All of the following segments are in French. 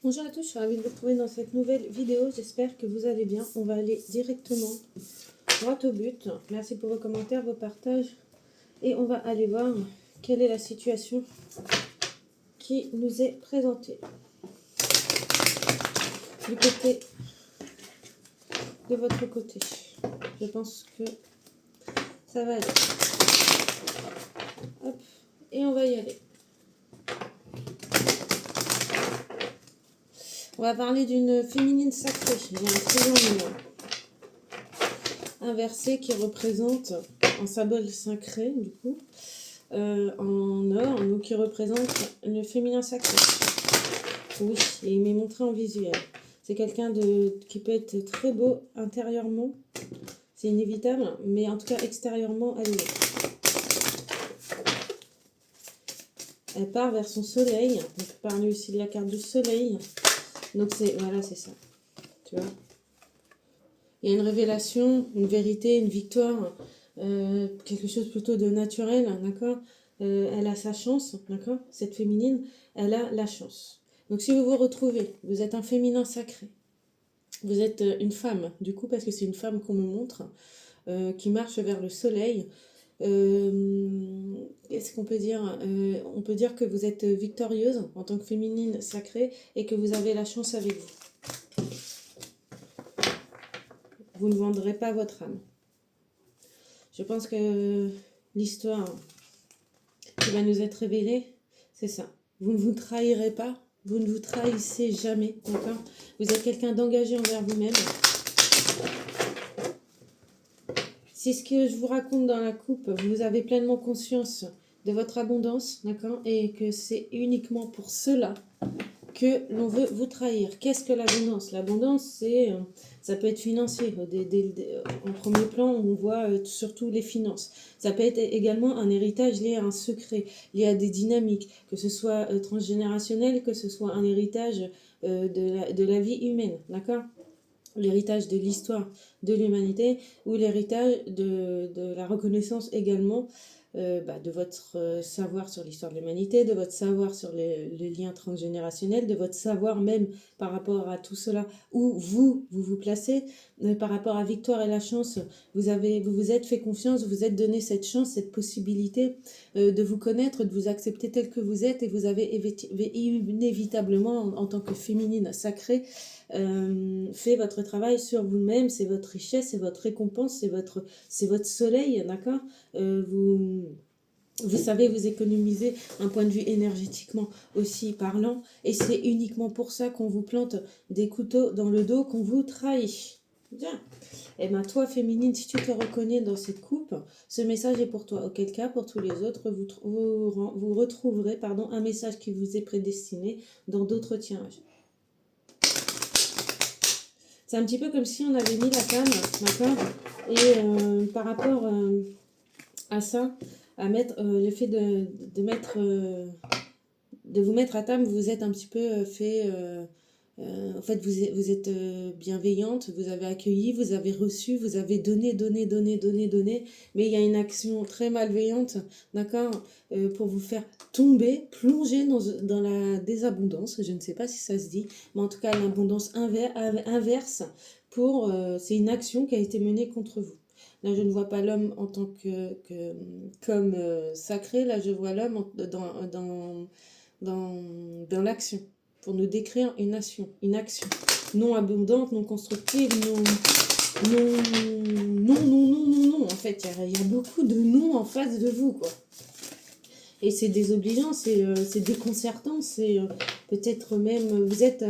Bonjour à tous, je suis ravie de vous retrouver dans cette nouvelle vidéo. J'espère que vous allez bien. On va aller directement droit au but. Merci pour vos commentaires, vos partages. Et on va aller voir quelle est la situation qui nous est présentée. Du côté de votre côté. Je pense que ça va aller. Hop, et on va y aller. On va parler d'une féminine sacrée. Il y a un triangle inversé qui représente un symbole sacré, du coup, en or, donc qui représente le féminin sacré. Oui, et il m'est montré en visuel. C'est quelqu'un qui peut être très beau intérieurement, c'est inévitable, mais en tout cas extérieurement, elle l'est. Elle part vers son soleil, on peut parler aussi de la carte du soleil. Donc voilà, c'est ça, tu vois. Il y a une révélation, une vérité, une victoire, quelque chose plutôt de naturel, d'accord. Elle a sa chance, d'accord. Cette féminine, elle a la chance. Donc si vous vous retrouvez, vous êtes un féminin sacré, vous êtes une femme, du coup, parce que c'est une femme qu'on me montre, qui marche vers le soleil. Qu'est-ce qu'on peut dire? On peut dire que vous êtes victorieuse en tant que féminine sacrée et que vous avez la chance avec vous. Vous ne vendrez pas votre âme. Je pense que l'histoire qui va nous être révélée, c'est ça. Vous ne vous trahirez pas, vous ne vous trahissez jamais, d'accord? Vous êtes quelqu'un d'engagé envers vous-même. Si ce que je vous raconte dans la coupe, vous avez pleinement conscience de votre abondance, d'accord? Et que c'est uniquement pour cela que l'on veut vous trahir. Qu'est-ce que l'abondance? L'abondance, ça peut être financier. En premier plan, on voit surtout les finances. Ça peut être également un héritage lié à un secret, lié à des dynamiques, que ce soit transgénérationnel, que ce soit un héritage de la vie humaine, d'accord? L'héritage de l'histoire de l'humanité ou l'héritage de la reconnaissance également de votre savoir sur l'histoire de l'humanité, de votre savoir sur les liens transgénérationnels, de votre savoir même par rapport à tout cela, où vous placez, par rapport à Victoire et la chance, vous vous êtes fait confiance, vous vous êtes donné cette chance, cette possibilité de vous connaître, de vous accepter tel que vous êtes, et vous avez inévitablement, en tant que féminine sacrée, fait votre travail sur vous-même. C'est votre richesse, c'est votre récompense, c'est votre soleil, d'accord. Vous savez vous économiser un point de vue énergétiquement aussi parlant, et c'est uniquement pour ça qu'on vous plante des couteaux dans le dos, qu'on vous trahit. Bien. Et bien toi féminine, si tu te reconnais dans cette coupe, ce message est pour toi. Auquel cas, pour tous les autres, vous retrouverez un message qui vous est prédestiné dans d'autres tirages. C'est un petit peu comme si on avait mis la canne, d'accord. Et par rapport à ça, à mettre le fait de vous mettre à table, vous êtes un petit peu en fait, vous êtes bienveillante, vous avez accueilli, vous avez reçu, vous avez donné, mais il y a une action très malveillante, d'accord, pour vous faire tomber, plonger dans la désabondance. Je ne sais pas si ça se dit, mais en tout cas, l'abondance inverse, c'est une action qui a été menée contre vous. Là, je ne vois pas l'homme en tant comme sacré, là, je vois l'homme dans l'action, pour nous décrire une action non abondante, non constructive, non. En fait, il y a beaucoup de non en face de vous, quoi. Et c'est désobligeant, c'est déconcertant, c'est peut-être même, vous êtes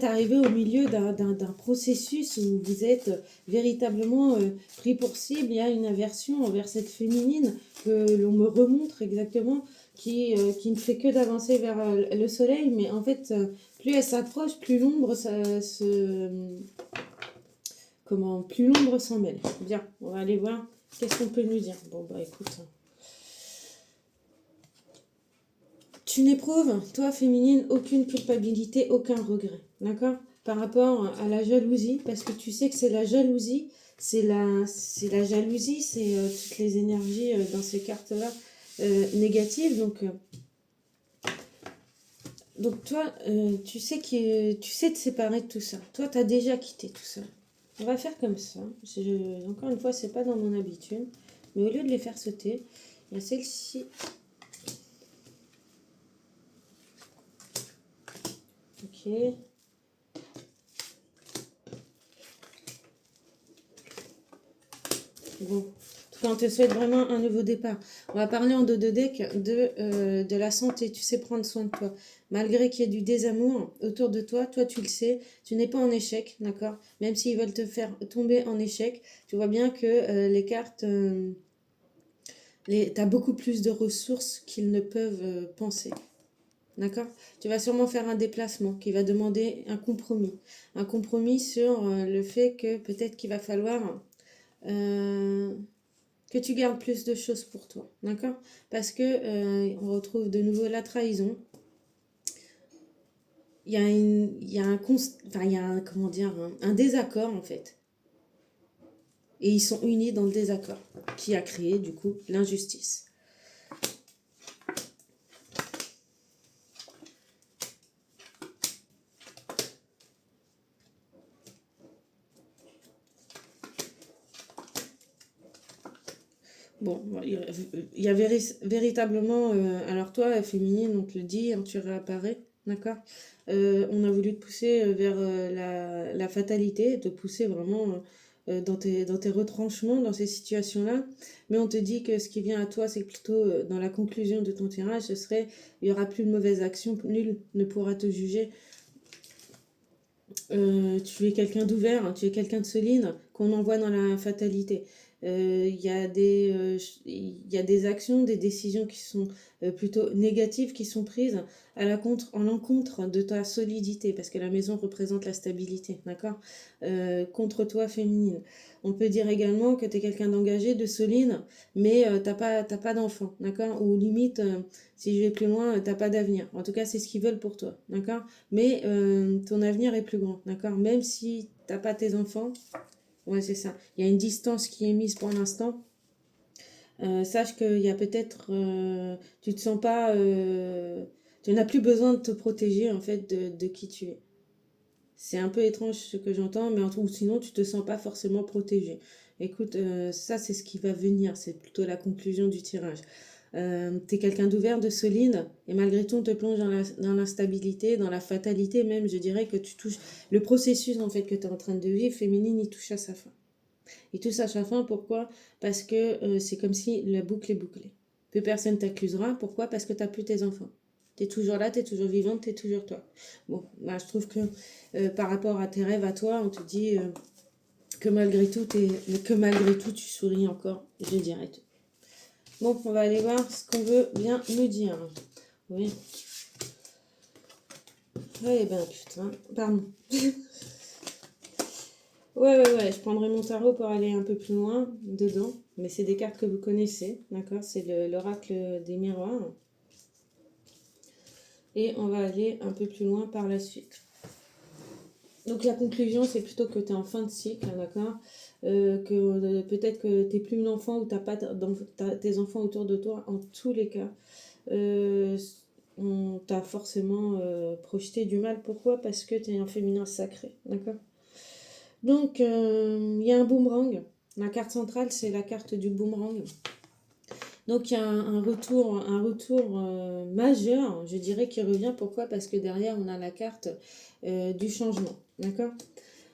arrivé au milieu d'un processus où vous êtes véritablement pris pour cible. Il y a une aversion envers cette féminine que l'on me remontre exactement, qui ne fait que d'avancer vers le soleil, mais en fait, plus elle s'approche, plus l'ombre plus l'ombre s'en mêle. Bien, on va aller voir qu'est-ce qu'on peut nous dire. Bon, bah écoute. Tu n'éprouves, toi féminine, aucune culpabilité, aucun regret, d'accord, par rapport à la jalousie, parce que tu sais que c'est la jalousie, c'est la jalousie, c'est toutes les énergies dans ces cartes-là négatives. Donc Donc toi, tu sais tu sais te séparer de tout ça. Toi, tu as déjà quitté tout ça. On va faire comme ça. Encore une fois, c'est pas dans mon habitude. Mais au lieu de les faire sauter, il y a celle-ci. Ok. Bon. En tout cas, on te souhaite vraiment un nouveau départ. On va parler en dos de deck de la santé. Tu sais prendre soin de toi. Malgré qu'il y ait du désamour autour de toi, toi tu le sais, tu n'es pas en échec, d'accord? Même s'ils veulent te faire tomber en échec, tu vois bien que les cartes, tu as beaucoup plus de ressources qu'ils ne peuvent penser. D'accord? Tu vas sûrement faire un déplacement qui va demander un compromis. Un compromis sur le fait que peut-être qu'il va falloir euh, que tu gardes plus de choses pour toi. D'accord? Parce que on retrouve de nouveau la trahison. Il y a enfin, il y a un, comment dire, un désaccord en fait. Et ils sont unis dans le désaccord qui a créé du coup l'injustice. Bon, il y a véritablement, alors toi, féminine, on te le dit, hein, tu réapparais, d'accord? On a voulu te pousser vers la fatalité, te pousser vraiment dans tes retranchements, dans ces situations-là. Mais on te dit que ce qui vient à toi, c'est plutôt dans la conclusion de ton tirage, ce serait, il n'y aura plus de mauvaises actions, nul ne pourra te juger. Tu es quelqu'un d'ouvert, hein, tu es quelqu'un de solide, qu'on envoie dans la fatalité. Il y a des actions, des décisions qui sont plutôt négatives qui sont prises en l'encontre de ta solidité, parce que la maison représente la stabilité, d'accord? Contre toi, féminine. On peut dire également que tu es quelqu'un d'engagé, de solide, mais t'as pas d'enfant, d'accord? Ou limite, si je vais plus loin, t'as pas d'avenir. En tout cas, c'est ce qu'ils veulent pour toi, d'accord? Mais ton avenir est plus grand, d'accord? Même si t'as pas tes enfants, ouais, c'est ça. Il y a une distance qui est mise pour l'instant. Sache qu'il y a peut-être, tu te sens pas, tu n'as plus besoin de te protéger en fait de qui tu es. C'est un peu étrange ce que j'entends, mais ou sinon tu te sens pas forcément protégé. Écoute, ça c'est ce qui va venir, c'est plutôt la conclusion du tirage. Tu es quelqu'un d'ouvert, de solide, et malgré tout on te plonge dans l'instabilité, dans la fatalité même, je dirais que tu touches... Le processus en fait que tu es en train de vivre, féminine, il touche à sa fin. Il touche à sa fin, pourquoi? Parce que c'est comme si la boucle est bouclée. Plus personne t'accusera, pourquoi? Parce que tu n'as plus tes enfants. Tu es toujours là, tu es toujours vivante, tu es toujours toi. Bon, bah, je trouve que par rapport à tes rêves, à toi, on te dit que malgré tout, tu souris encore, je dirais. Bon, on va aller voir ce qu'on veut bien nous dire. Oui. Eh ben, putain, pardon. Ouais, je prendrai mon tarot pour aller un peu plus loin dedans. Mais c'est des cartes que vous connaissez, d'accord? C'est l'oracle des miroirs. Et on va aller un peu plus loin par la suite. Donc la conclusion, c'est plutôt que tu es en fin de cycle, d'accord? Que peut-être que tu n'es plus une enfant ou tu n'as pas tes enfants autour de toi. En tous les cas, on t'a forcément projeté du mal. Pourquoi? Parce que tu es un féminin sacré, d'accord? Donc, il y a un boomerang. La carte centrale, c'est la carte du boomerang. Donc, il y a un retour majeur, je dirais, qui revient. Pourquoi? Parce que derrière, on a la carte du changement. D'accord?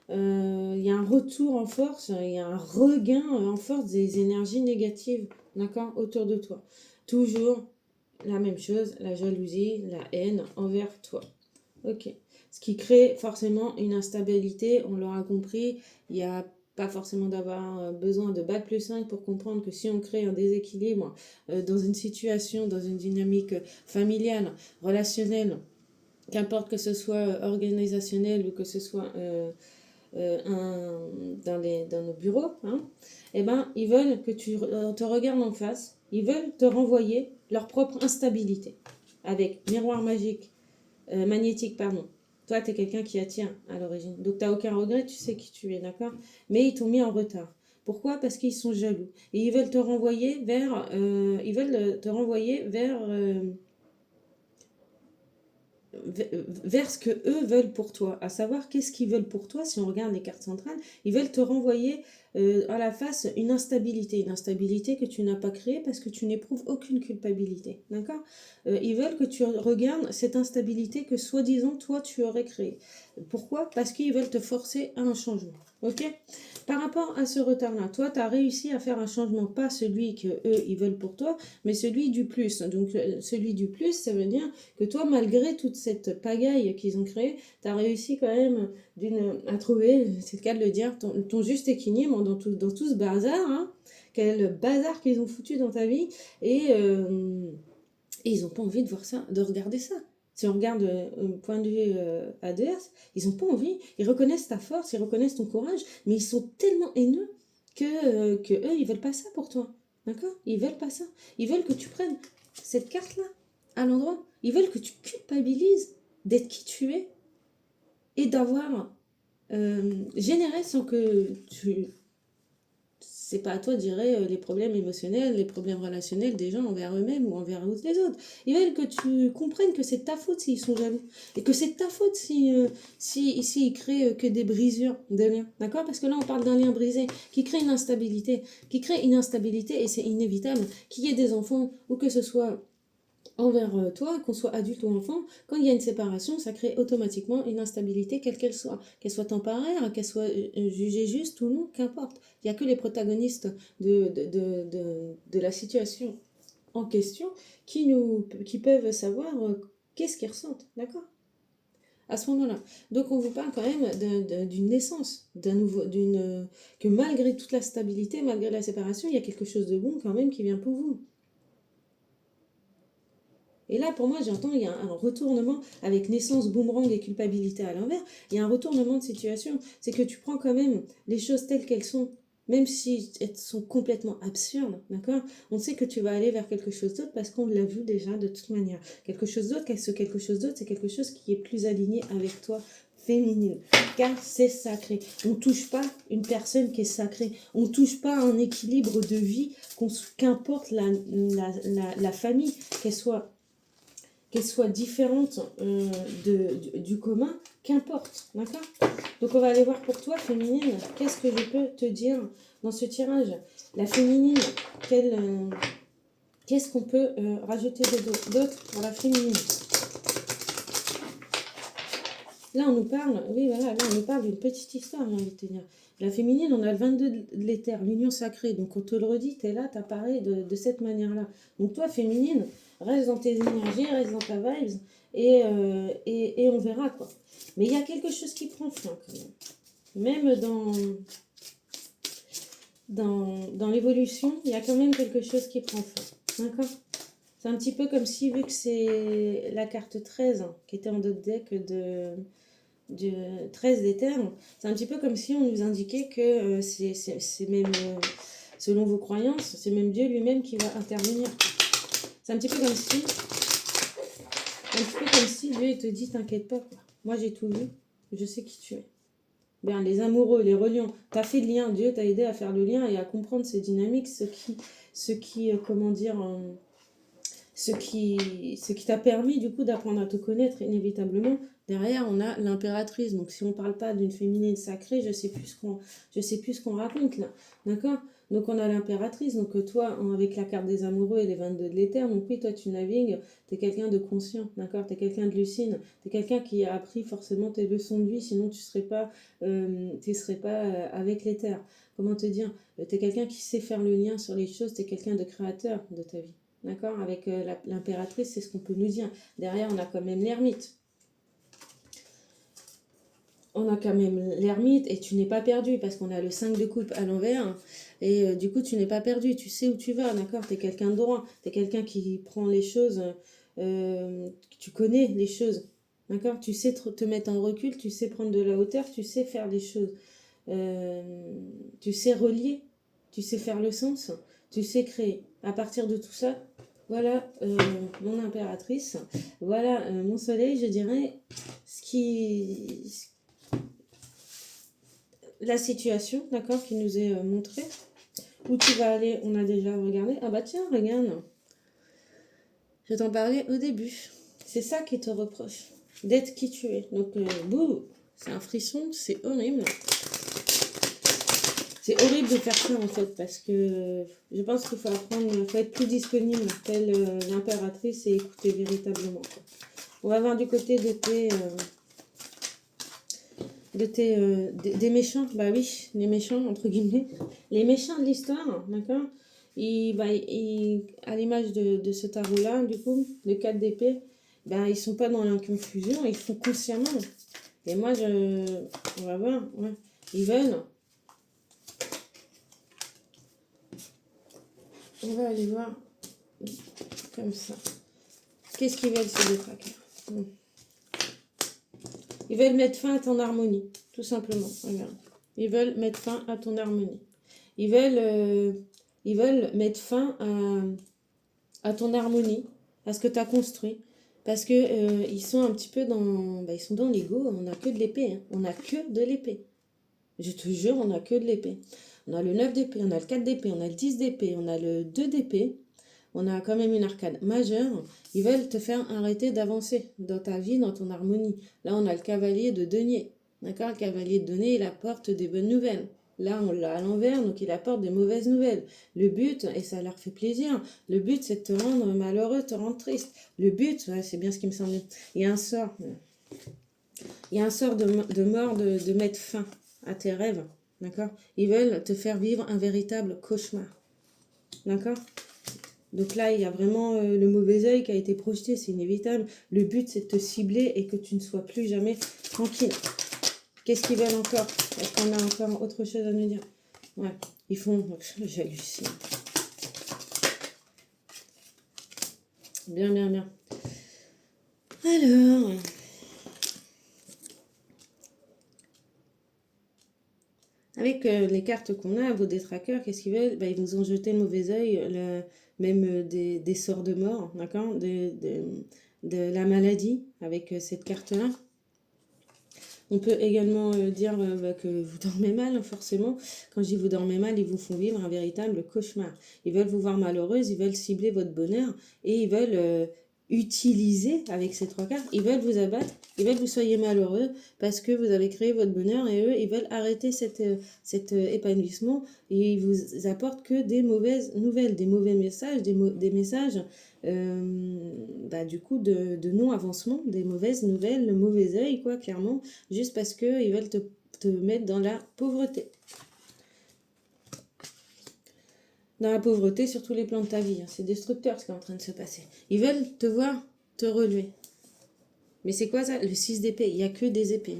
Il y a un retour en force, il y a un regain en force des énergies négatives, d'accord, autour de toi. Toujours la même chose, la jalousie, la haine envers toi. Ok. Ce qui crée forcément une instabilité, on l'aura compris, il n'y a pas forcément d'avoir besoin de bac+5 pour comprendre que si on crée un déséquilibre dans une situation, dans une dynamique familiale, relationnelle, qu'importe que ce soit organisationnel ou que ce soit dans nos bureaux, hein, eh ben, ils veulent que tu te regardes en face, ils veulent te renvoyer leur propre instabilité avec miroir magique, magnétique, pardon. Toi, tu es quelqu'un qui attire à l'origine. Donc, tu n'as aucun regret, tu sais qui tu es, d'accord? Mais ils t'ont mis en retard. Pourquoi? Parce qu'ils sont jaloux. Et ils veulent te renvoyer vers ce que eux veulent pour toi. À savoir, qu'est-ce qu'ils veulent pour toi? Si on regarde les cartes centrales, ils veulent te renvoyer à la face une instabilité que tu n'as pas créée parce que tu n'éprouves aucune culpabilité. D'accord? Ils veulent que tu regardes cette instabilité que soi-disant toi tu aurais créée. Pourquoi? Parce qu'ils veulent te forcer à un changement. Ok? Par rapport à ce retard-là, toi, tu as réussi à faire un changement, pas celui que eux ils veulent pour toi, mais celui du plus. Donc, celui du plus, ça veut dire que toi, malgré toute cette pagaille qu'ils ont créée, tu as réussi quand même à trouver, c'est le cas de le dire, ton juste équilibre dans tout ce bazar, hein, quel bazar qu'ils ont foutu dans ta vie, et ils n'ont pas envie de voir ça, de regarder ça. Si on regarde point de vue adverse, ils n'ont pas envie. Ils reconnaissent ta force, ils reconnaissent ton courage, mais ils sont tellement haineux que eux, ils veulent pas ça pour toi. D'accord? Ils veulent pas ça. Ils veulent que tu prennes cette carte-là à l'endroit. Ils veulent que tu culpabilises d'être qui tu es et d'avoir généré sans que tu... C'est pas à toi de gérer les problèmes émotionnels, les problèmes relationnels des gens envers eux-mêmes ou envers les autres. Ils veulent que tu comprennes que c'est ta faute s'ils sont jaloux. Et que c'est ta faute si ici ils créent que des brisures de liens. D'accord? Parce que là, on parle d'un lien brisé qui crée une instabilité. Et c'est inévitable qu'il y ait des enfants ou que ce soit envers toi, qu'on soit adulte ou enfant, quand il y a une séparation, ça crée automatiquement une instabilité, quelle qu'elle soit temporaire, qu'elle soit jugée juste ou non, qu'importe. Il n'y a que les protagonistes de la situation en question qui peuvent savoir qu'est-ce qu'ils ressentent, d'accord? À ce moment-là. Donc on vous parle quand même d'une naissance, que malgré toute la stabilité, malgré la séparation, il y a quelque chose de bon quand même qui vient pour vous. Et là, pour moi, j'entends, il y a un retournement avec naissance, boomerang et culpabilité à l'envers. Il y a un retournement de situation. C'est que tu prends quand même les choses telles qu'elles sont, même si elles sont complètement absurdes, d'accord? On sait que tu vas aller vers quelque chose d'autre parce qu'on l'a vu déjà de toute manière. Quelque chose d'autre, c'est quelque chose qui est plus aligné avec toi, féminine, car c'est sacré. On ne touche pas une personne qui est sacrée. On ne touche pas un équilibre de vie, qu'importe la famille, qu'elle soit différente du commun, qu'importe, d'accord? Donc on va aller voir pour toi, féminine, qu'est-ce que je peux te dire dans ce tirage? La féminine, qu'est-ce qu'on peut rajouter d'autre pour la féminine? Là, on nous parle, oui, voilà, là, on nous parle d'une petite histoire, j'ai envie de te dire. La féminine, on a le 22 de l'éther, l'union sacrée. Donc, on te le redit, tu es là, tu apparais de cette manière-là. Donc, toi, féminine, reste dans tes énergies, reste dans ta vibes, et on verra, quoi. Mais il y a quelque chose qui prend fin, quand même. Même dans l'évolution, il y a quand même quelque chose qui prend fin. D'accord? C'est un petit peu comme si, vu que c'est la carte 13, qui était en d'autres deck du 13 d'éther, c'est un petit peu comme si on nous indiquait que c'est même, selon vos croyances, c'est même Dieu lui-même qui va intervenir. C'est un petit peu comme si Dieu il te dit, t'inquiète pas, quoi. Moi j'ai tout vu, je sais qui tu es. Bien, les amoureux, les reliants, t'as fait le lien, Dieu t'a aidé à faire le lien et à comprendre ces dynamiques, comment dire... ce qui t'a permis du coup d'apprendre à te connaître inévitablement. Derrière, on a l'impératrice. Donc, si on ne parle pas d'une féminine sacrée, je sais plus ce qu'on raconte là. D'accord? Donc, on a l'impératrice. Donc, toi, avec la carte des amoureux et les 22 de l'éther, donc oui, toi, tu navigues, tu es quelqu'un de conscient. D'accord? Tu es quelqu'un de lucide. Tu es quelqu'un qui a appris forcément tes leçons de vie, sinon tu ne serais pas avec l'éther. Comment te dire? Tu es quelqu'un qui sait faire le lien sur les choses, tu es quelqu'un de créateur de ta vie. D'accord? Avec l'impératrice, c'est ce qu'on peut nous dire. Derrière, on a quand même l'ermite. On a quand même l'ermite et tu n'es pas perdu parce qu'on a le 5 de coupe à l'envers. Et du coup, tu n'es pas perdu. Tu sais où tu vas, d'accord? Tu es quelqu'un de droit. Tu es quelqu'un qui prend les choses. Tu connais les choses. D'accord? Tu sais te mettre en recul. Tu sais prendre de la hauteur. Tu sais faire les choses. Tu sais relier. Tu sais faire le sens. Tu sais créer. À partir de tout ça, voilà mon impératrice, voilà mon soleil, je dirais, la situation, d'accord, qui nous est montrée. Où tu vas aller, on a déjà regardé. Ah bah tiens, regarde, je t'en parlais au début. C'est ça qui te reproche. d'être qui tu es. Donc, bouh, c'est un frisson, c'est horrible. C'est horrible de faire ça en fait, parce que je pense qu'il faut apprendre, il faut être plus disponible, telle l'impératrice, et écouter véritablement, quoi. On va voir du côté de des méchants, bah oui, les méchants, entre guillemets. Les méchants de l'histoire, d'accord, à l'image de ce tarot-là, du coup, le 4 d'épée, bah, ils sont pas dans la confusion, ils font consciemment. Et moi, on va voir, ouais. Ils veulent. On va aller voir comme ça. Qu'est-ce qu'ils veulent, ces détraqueurs? Ils veulent mettre fin à ton harmonie, tout simplement. Regarde. Ils veulent mettre fin à ton harmonie. Ils veulent mettre fin à ton harmonie, à ce que tu as construit. Parce que ils sont un petit peu dans... Bah, ils sont dans l'ego. On n'a que de l'épée. Hein. On n'a que de l'épée. Je te jure, on n'a que de l'épée. On a le 9 d'épée, on a le 4 d'épée, on a le 10 d'épée, on a le 2 d'épée. On a quand même une arcade majeure. Ils veulent te faire arrêter d'avancer dans ta vie, dans ton harmonie. Là, on a le cavalier de denier. D'accord? Le cavalier de denier, il apporte des bonnes nouvelles. Là, on l'a à l'envers, donc il apporte des mauvaises nouvelles. Le but, et ça leur fait plaisir, le but, c'est de te rendre malheureux, de te rendre triste. Le but, ouais, c'est bien ce qui me semblait. Il y a un sort. Il y a un sort de mort, de mettre fin à tes rêves. D'accord? Ils veulent te faire vivre un véritable cauchemar. D'accord? Donc là, il y a vraiment le mauvais œil qui a été projeté, c'est inévitable. Le but, c'est de te cibler et que tu ne sois plus jamais tranquille. Qu'est-ce qu'ils veulent encore? Est-ce qu'on a encore autre chose à nous dire? Ouais, ils font... J'hallucine. Bien, bien, bien. Alors... Avec les cartes qu'on a, vos détraqueurs, qu'est-ce qu'ils veulent? Bah, ils vous ont jeté le mauvais œil, même des sorts de mort, d'accord, de la maladie, avec cette carte-là. On peut également dire bah, que vous dormez mal, forcément. Quand je dis vous dormez mal, ils vous font vivre un véritable cauchemar. Ils veulent vous voir malheureuse, ils veulent cibler votre bonheur et ils veulent utiliser, avec ces trois cartes, ils veulent vous abattre, ils veulent que vous soyez malheureux parce que vous avez créé votre bonheur et eux, ils veulent arrêter cet épanouissement et ils vous apportent que des mauvaises nouvelles, des mauvais messages, des messages bah, du coup de non-avancement, des mauvaises nouvelles, le mauvais œil, quoi, clairement, juste parce qu'ils veulent te mettre dans la pauvreté. Dans la pauvreté sur tous les plans de ta vie. Hein. C'est destructeur ce qui est en train de se passer. Ils veulent te voir te relever. Mais c'est quoi ça? Le 6 d'épée. Il n'y a que des épées.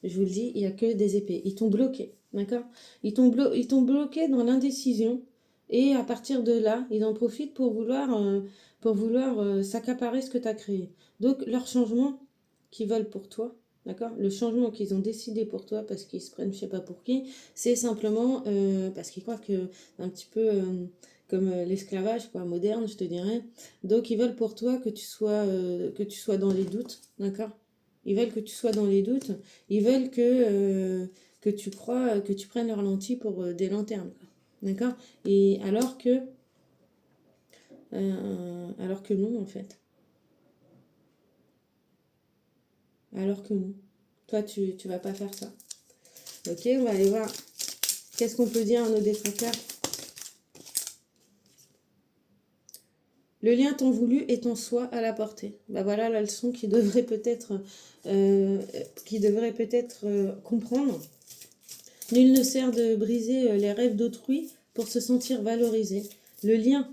Je vous le dis, il n'y a que des épées. Ils t'ont bloqué. D'accord? Ils t'ont bloqué dans l'indécision. Et à partir de là, ils en profitent pour vouloir s'accaparer ce que tu as créé. Donc, leur changement qu'ils veulent pour toi, d'accord, le changement qu'ils ont décidé pour toi, parce qu'ils se prennent je sais pas pour qui, c'est simplement parce qu'ils croient que un petit peu comme l'esclavage, quoi, moderne, je te dirais. Donc, ils veulent pour toi que tu sois dans les doutes, d'accord. Ils veulent que tu sois dans les doutes. Ils veulent que tu crois, que tu prennes leur lentille pour des lanternes, quoi. D'accord? Et alors que non, en fait. Alors que non. Toi, tu vas pas faire ça. Ok, on va aller voir. Qu'est-ce qu'on peut dire à nos détracteurs? Le lien tant voulu est en soi à la portée. Bah voilà la leçon qui devrait peut-être comprendre. Nul ne sert de briser les rêves d'autrui pour se sentir valorisé. Le lien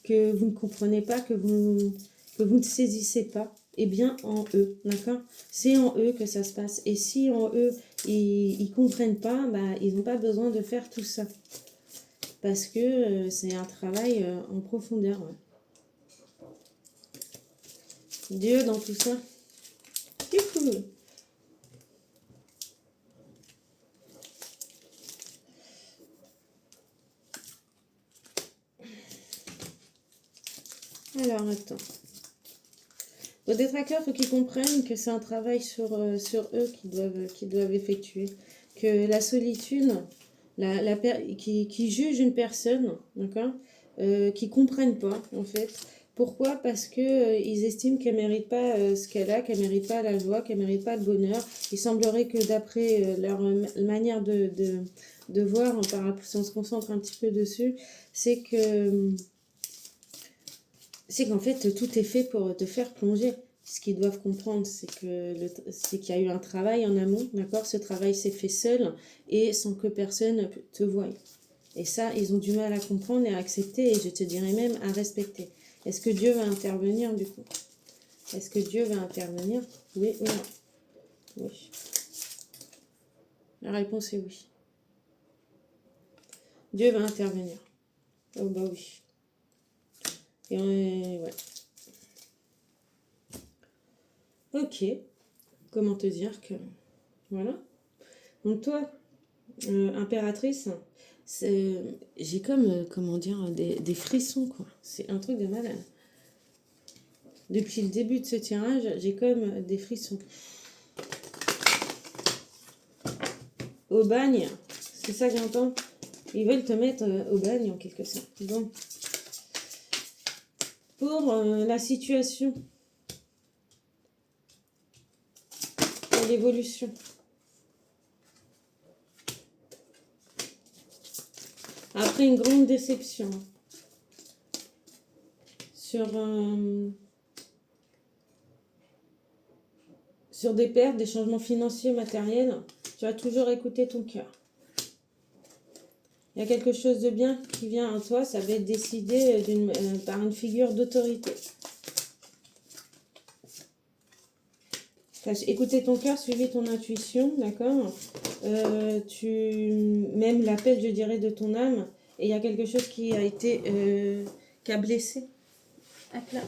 que vous ne comprenez pas, que vous ne saisissez pas, est bien en eux, d'accord? C'est en eux que ça se passe. Et si en eux, ils comprennent pas, bah, ils n'ont pas besoin de faire tout ça. Parce que c'est un travail en profondeur. Ouais. Dieu dans tout ça. Youhou. Alors, attends. Vos détraqueurs, il faut qu'ils comprennent que c'est un travail sur eux qu'ils doivent effectuer. Que la solitude, qui juge une personne, d'accord, qui ne comprennent pas, en fait, Pourquoi? Parce que ils estiment qu'elle ne mérite pas ce qu'elle a, qu'elle ne mérite pas la joie, qu'elle ne mérite pas le bonheur. Il semblerait que d'après leur manière de voir, si on se concentre un petit peu dessus, c'est que c'est qu'en fait tout est fait pour te faire plonger. Ce qu'ils doivent comprendre, c'est qu'il y a eu un travail en amont, d'accord? Ce travail s'est fait seul et sans que personne te voie. Et ça, ils ont du mal à comprendre et à accepter, et je te dirais même à respecter. Est-ce que Dieu va intervenir du coup? Est-ce que Dieu va intervenir? Oui ou non? Oui. La réponse est oui. Dieu va intervenir. Oh bah oui. Et on est... Ouais. Ok. Comment te dire que... Voilà. Donc toi, impératrice, j'ai comme, comment dire, des frissons, quoi. C'est un truc de malade. Depuis le début de ce tirage, j'ai comme des frissons. Au bagne, c'est ça que j'entends. Ils veulent te mettre au bagne en quelque sorte. Donc, pour la situation et l'évolution. Après une grande déception sur des pertes, des changements financiers, matériels, tu vas toujours écouter ton cœur. Il y a quelque chose de bien qui vient en toi, ça va être décidé par une figure d'autorité. Écouter ton cœur, suivre ton intuition, d'accord? Même l'appel, je dirais, de ton âme, et il y a quelque chose qui a été, qui a blessé. Hop là.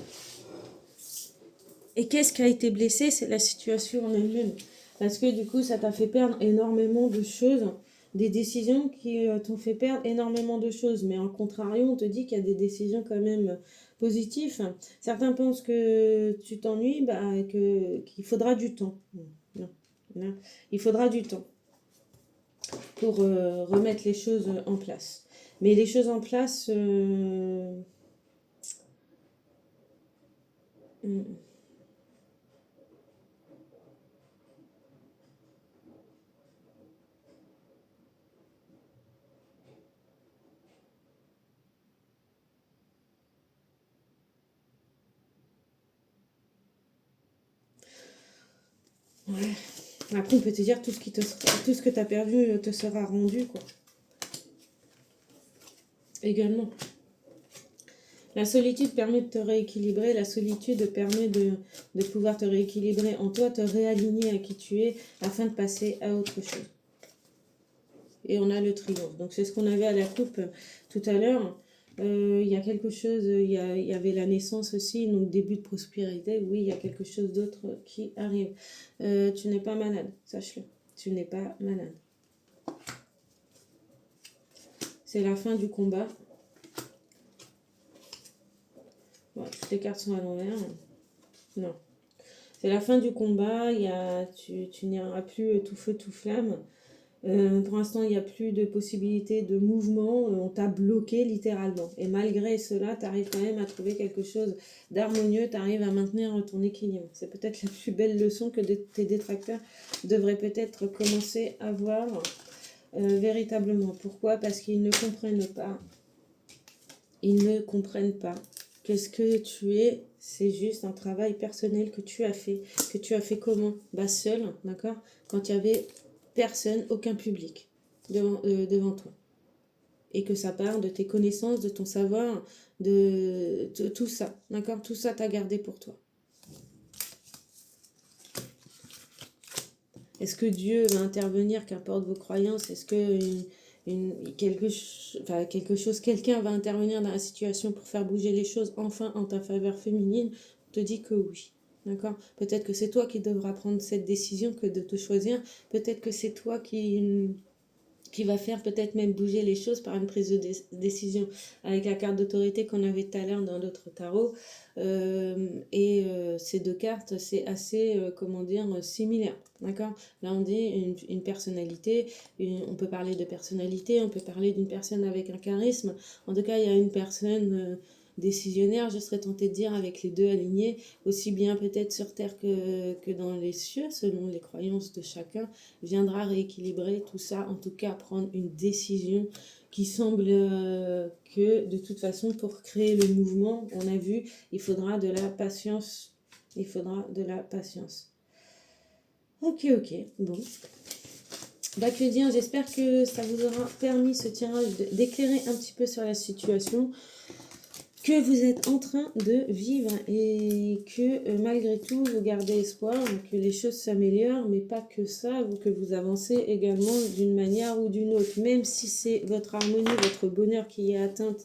Et qu'est-ce qui a été blessé? C'est la situation en elle-même. Parce que du coup, ça t'a fait perdre énormément de choses, des décisions qui t'ont fait perdre énormément de choses. Mais en contrario, on te dit qu'il y a des décisions quand même positives. Certains pensent que tu t'ennuies, qu'il faudra du temps. Non, non. Il faudra du temps pour remettre les choses en place. Mais les choses en place... Ouais. Après, on peut te dire tout ce que tu as perdu te sera rendu, quoi. Également. La solitude permet de te rééquilibrer. La solitude permet de pouvoir te rééquilibrer en toi, te réaligner à qui tu es afin de passer à autre chose. Et on a le triomphe. Donc, c'est ce qu'on avait à la coupe tout à l'heure. Il y a quelque chose, il y avait la naissance aussi, donc début de prospérité. Oui, il y a quelque chose d'autre qui arrive. Tu n'es pas malade, sache-le. Tu n'es pas malade. C'est la fin du combat. Ouais, toutes les cartes sont à l'envers. Non. C'est la fin du combat. Tu n'iras plus tout feu, tout flamme. Pour l'instant, il n'y a plus de possibilité de mouvement. On t'a bloqué littéralement. Et malgré cela, tu arrives quand même à trouver quelque chose d'harmonieux. Tu arrives à maintenir ton équilibre. C'est peut-être la plus belle leçon que tes détracteurs devraient peut-être commencer à voir véritablement. Pourquoi? Parce qu'ils ne comprennent pas. Ils ne comprennent pas. Qu'est-ce que tu es? C'est juste un travail personnel que tu as fait. Que tu as fait comment? Seul, d'accord? Quand il y avait personne, aucun public devant toi. Et que ça part de tes connaissances, de ton savoir, de tout ça, d'accord? Tout ça, t'as gardé pour toi. Est-ce que Dieu va intervenir, qu'importe vos croyances? Est-ce que quelqu'un va intervenir dans la situation pour faire bouger les choses enfin en ta faveur féminine? On te dit que oui. D'accord? Peut-être que c'est toi qui devras prendre cette décision que de te choisir. Peut-être que c'est toi qui va faire peut-être même bouger les choses par une prise de décision avec la carte d'autorité qu'on avait tout à l'heure dans l'autre tarot. Ces deux cartes, c'est assez, similaire. D'accord? Là, on dit une personnalité, on peut parler de personnalité, on peut parler d'une personne avec un charisme. En tout cas, il y a une personne décisionnaire, je serais tentée de dire, avec les deux alignés, aussi bien peut-être sur Terre que dans les cieux, selon les croyances de chacun, viendra rééquilibrer tout ça, en tout cas prendre une décision qui semble que de toute façon, pour créer le mouvement, on a vu, il faudra de la patience. Il faudra de la patience. Ok, bon. Baclédien, j'espère que ça vous aura permis, ce tirage, d'éclairer un petit peu sur la situation que vous êtes en train de vivre et que malgré tout, vous gardez espoir, que les choses s'améliorent, mais pas que ça, que vous avancez également d'une manière ou d'une autre, même si c'est votre harmonie, votre bonheur qui est atteint,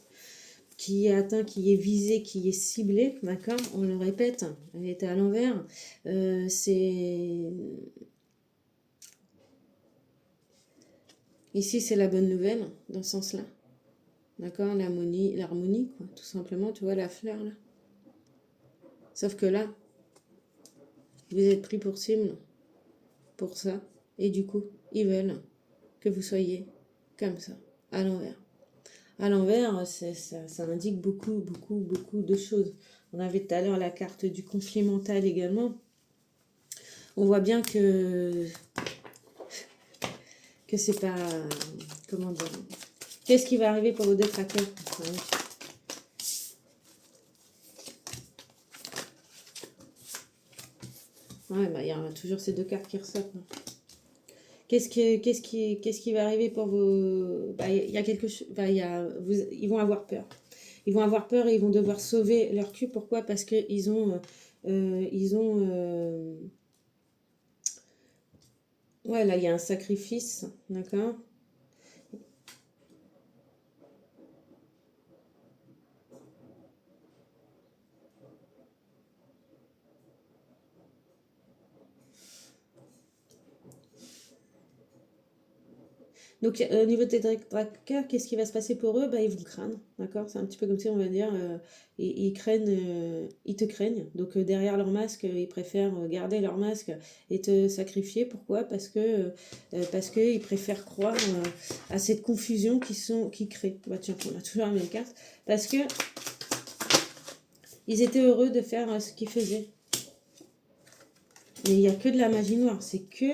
qui est visé, qui est ciblé, d'accord? On le répète, elle était à l'envers, c'est... Ici, c'est la bonne nouvelle, dans ce sens-là. D'accord? L'harmonie, quoi. Tout simplement, tu vois la fleur, là. Sauf que là, vous êtes pris pour cible, pour ça. Et du coup, ils veulent que vous soyez comme ça, à l'envers. À l'envers, ça indique beaucoup de choses. On avait tout à l'heure la carte du conflit mental également. On voit bien que c'est pas... Comment dire? Qu'est-ce qui va arriver pour vos détracteurs? Ouais, bah, il y a toujours ces deux cartes qui ressortent. Qu'est-ce qui va arriver pour vos... Bah, il y a quelque chose... Bah, ils vont avoir peur. Ils vont avoir peur et ils vont devoir sauver leur cul. Pourquoi? Parce qu'ils ont... Ouais, là, il y a un sacrifice, d'accord? Donc, au niveau des trackers, qu'est-ce qui va se passer pour eux? Bah, ils vont craindre, d'accord? C'est un petit peu comme si on va dire, ils craignent, ils te craignent. Donc, derrière leur masque, ils préfèrent garder leur masque et te sacrifier. Pourquoi? Parce qu'ils préfèrent croire à cette confusion qui crée. Bah, tiens, on a toujours la même carte. Parce que ils étaient heureux de faire ce qu'ils faisaient. Mais il n'y a que de la magie noire. C'est que...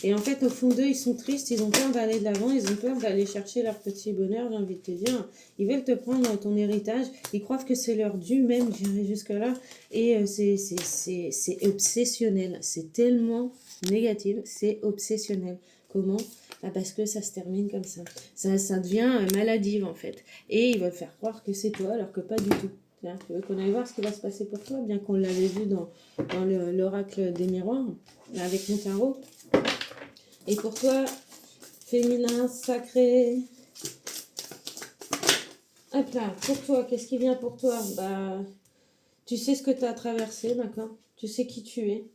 Et en fait, au fond d'eux, ils sont tristes, ils ont peur d'aller de l'avant, ils ont peur d'aller chercher leur petit bonheur, j'ai envie de te dire. Ils veulent te prendre ton héritage, ils croient que c'est leur dû même, j'irai jusque-là. Et c'est obsessionnel, c'est tellement négatif, c'est obsessionnel. Comment? Ah, parce que ça se termine comme ça. Ça devient maladif en fait. Et ils veulent faire croire que c'est toi, alors que pas du tout. Tu veux qu'on aille voir ce qui va se passer pour toi, bien qu'on l'avait vu dans l'oracle des miroirs, avec mon tarot. Et pour toi, féminin, sacré. Hop là, pour toi, qu'est-ce qui vient pour toi? Bah, tu sais ce que tu as traversé, d'accord? Tu sais qui tu es.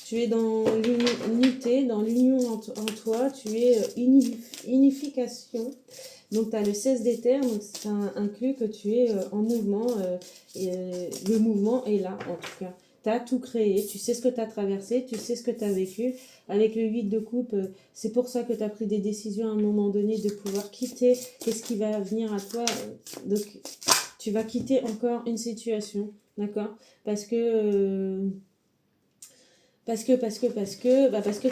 Tu es dans l'unité, dans l'union en toi. Tu es unification. Donc, tu as le 16 d'éther, donc ça inclut que tu es en mouvement. Le mouvement est là, en tout cas. Tu as tout créé, tu sais ce que tu as traversé, tu sais ce que tu as vécu. Avec le 8 de coupe, c'est pour ça que tu as pris des décisions à un moment donné de pouvoir quitter. Qu'est-ce qui va venir à toi? Donc, tu vas quitter encore une situation, d'accord? Parce que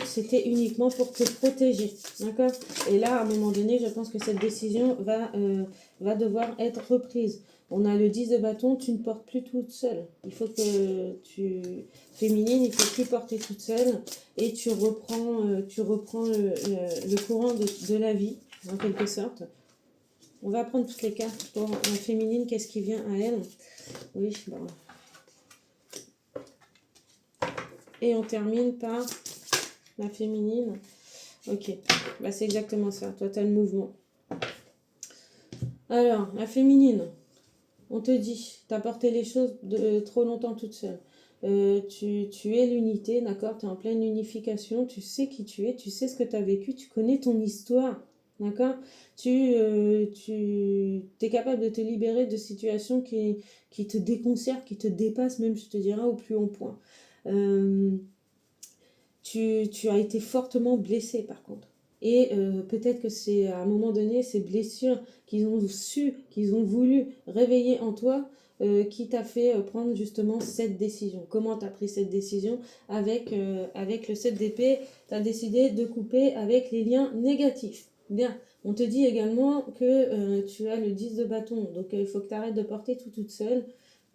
c'était uniquement pour te protéger, d'accord? Et là, à un moment donné, je pense que cette décision va devoir être reprise. On a le 10 de bâton, tu ne portes plus toute seule. Il faut que féminine, il faut plus porter toute seule et tu reprends le courant de la vie, en quelque sorte. On va prendre toutes les cartes pour la féminine, qu'est-ce qui vient à elle? Oui, bon. Et on termine par la féminine. Ok, bah, c'est exactement ça. Toi, tu as le mouvement. Alors, la féminine, on te dit, tu as porté les choses trop longtemps toute seule. Tu es l'unité, d'accord? Tu es en pleine unification, tu sais qui tu es, tu sais ce que tu as vécu, tu connais ton histoire, d'accord? Tu es capable de te libérer de situations qui te déconcertent, qui te dépassent, même, je te dirais, au plus haut point. Tu as été fortement blessé, par contre. Et peut-être que c'est à un moment donné, ces blessures qu'ils ont su, qu'ils ont voulu réveiller en toi, qui t'a fait prendre justement cette décision. Comment tu as pris cette décision? Avec le 7 d'épée, tu as décidé de couper avec les liens négatifs. Bien, on te dit également que tu as le 10 de bâton, donc il faut que tu arrêtes de porter tout toute seule,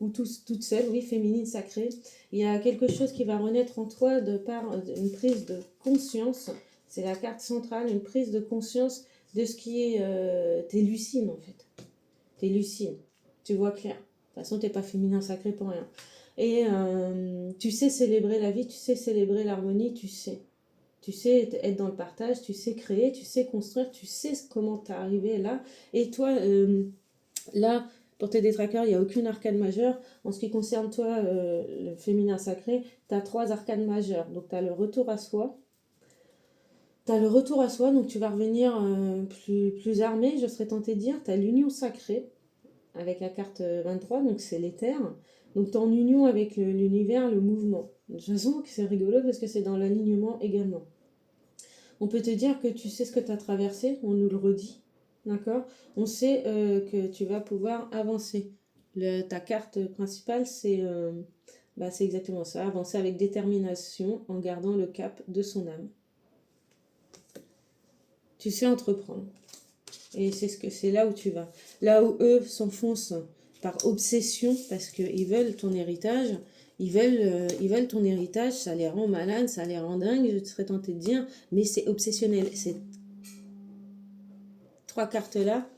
ou toute seule, oui, féminine sacrée. Il y a quelque chose qui va renaître en toi de par une prise de conscience. C'est la carte centrale, une prise de conscience de ce qui est... t'es lucide en fait. T'es lucide. Tu vois clair. De toute façon, t'es pas féminin sacré pour rien. Et tu sais célébrer la vie, tu sais célébrer l'harmonie, tu sais. Tu sais être dans le partage, tu sais créer, tu sais construire, tu sais comment t'es arrivé là. Et toi, là, pour tes détraqueurs, il n'y a aucune arcane majeure. En ce qui concerne toi, le féminin sacré, tu as 3 arcanes majeures. Donc tu as le retour à soi. Tu as le retour à soi, donc tu vas revenir plus armé, je serais tentée de dire. Tu as l'union sacrée, avec la carte 23, donc c'est l'éther. Donc tu es en union avec l'univers, le mouvement. De toute façon, c'est rigolo parce que c'est dans l'alignement également. On peut te dire que tu sais ce que tu as traversé, on nous le redit, d'accord? On sait que tu vas pouvoir avancer. Ta carte principale, c'est exactement ça, avancer avec détermination en gardant le cap de son âme. Tu sais entreprendre. Et c'est là où tu vas. Là où eux s'enfoncent par obsession, parce qu'ils veulent ton héritage, ils veulent ton héritage, ça les rend malades, ça les rend dingues, je serais tentée de dire, mais c'est obsessionnel. Ces 3 cartes-là,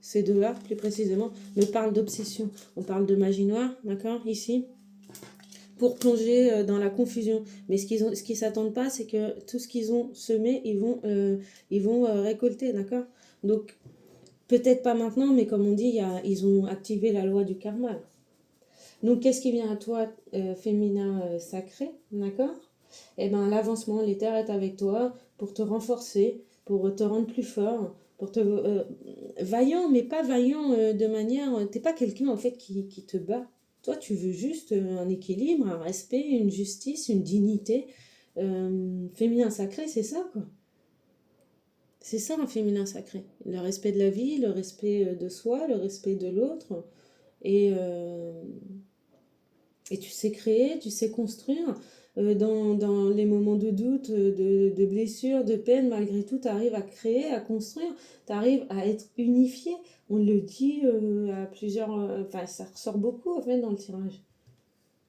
ces 2-là, plus précisément, me parlent d'obsession. On parle de magie noire, d'accord, ici, pour plonger dans la confusion. Mais ce qu'ils s'attendent pas, c'est que tout ce qu'ils ont semé, ils vont récolter, d'accord? Donc, peut-être pas maintenant, mais comme on dit, ils ont activé la loi du karma. Donc, qu'est-ce qui vient à toi, féminin sacré, d'accord? Eh bien, l'avancement, l'éther est avec toi pour te renforcer, pour te rendre plus fort, pour te... vaillant, mais pas vaillant de manière... T'es pas quelqu'un, en fait, qui te bat. Toi, tu veux juste un équilibre, un respect, une justice, une dignité. Féminin sacré, c'est ça, quoi. C'est ça un féminin sacré. Le respect de la vie, le respect de soi, le respect de l'autre. Et tu sais créer, tu sais construire. Dans les moments de doute, de blessure, de peine, malgré tout, tu arrives à créer, à construire. Tu arrives à être unifié. On le dit à plusieurs... Enfin, ça ressort beaucoup, en fait, dans le tirage.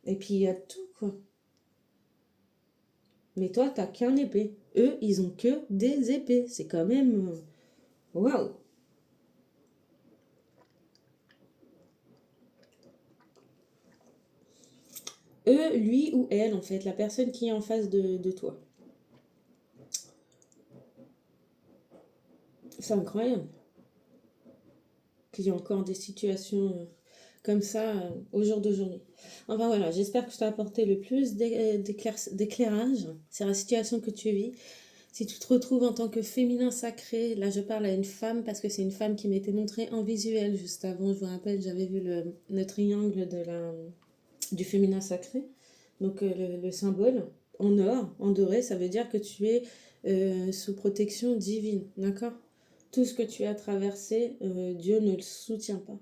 Et puis, il y a tout, quoi. Mais toi, t'as qu'un épée. Eux, ils ont que des épées. C'est quand même... Waouh! Eux, lui ou elle, en fait, la personne qui est en face de toi. C'est incroyable qu'il y ait encore des situations comme ça au jour d'aujourd'hui. Enfin voilà, j'espère que je t'ai apporté le plus d'éclairage sur la situation que tu vis. Si tu te retrouves en tant que féminin sacré, là je parle à une femme parce que c'est une femme qui m'était montrée en visuel juste avant. Je vous rappelle, j'avais vu le triangle du féminin sacré. Donc le symbole en or, en doré, ça veut dire que tu es sous protection divine, d'accord? Tout ce que tu as traversé, Dieu ne le soutient pas.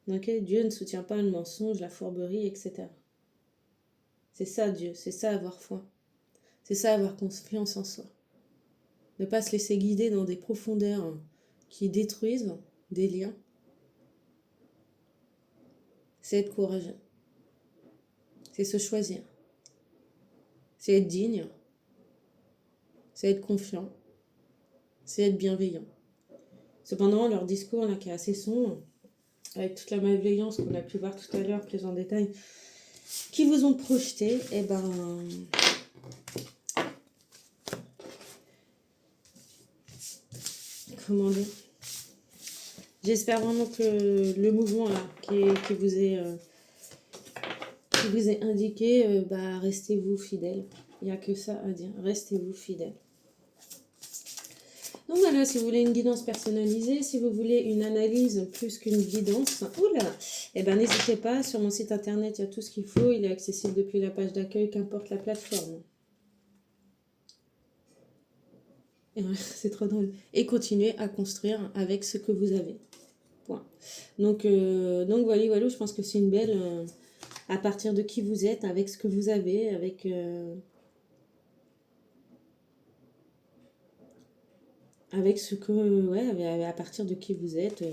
Okay? Dieu ne soutient pas le mensonge, la fourberie, etc. C'est ça Dieu, c'est ça avoir foi. C'est ça avoir confiance en soi. Ne pas se laisser guider dans des profondeurs qui détruisent des liens. C'est être courageux. C'est se choisir. C'est être digne. C'est être confiant. C'est être bienveillant. Cependant, leur discours, là, qui est assez sombre, avec toute la malveillance qu'on a pu voir tout à l'heure, plus en détail, qui vous ont projeté, eh ben... Comment dire? J'espère vraiment que le mouvement, là, qui vous est indiqué, restez-vous fidèles. Il n'y a que ça à dire. Restez-vous fidèles. Donc voilà, si vous voulez une guidance personnalisée, si vous voulez une analyse plus qu'une guidance, n'hésitez pas, sur mon site internet, il y a tout ce qu'il faut, il est accessible depuis la page d'accueil, qu'importe la plateforme. Et ouais, c'est trop drôle. Et continuez à construire avec ce que vous avez. Point. Donc voilà, voilà, je pense que c'est une belle... à partir de qui vous êtes, avec ce que vous avez, avec ce que... Ouais, à partir de qui vous êtes.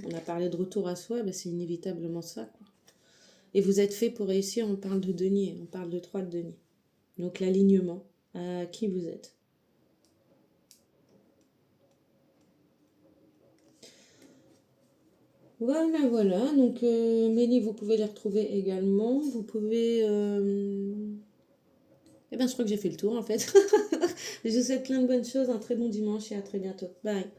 On a parlé de retour à soi, bah, c'est inévitablement ça, quoi. Et vous êtes fait pour réussir, on parle de denier, on parle de 3 de denier. Donc l'alignement à qui vous êtes. Voilà, voilà. Donc mes livres, vous pouvez les retrouver également. Vous pouvez... Eh bien, je crois que j'ai fait le tour en fait. Je vous souhaite plein de bonnes choses, un très bon dimanche et à très bientôt. Bye.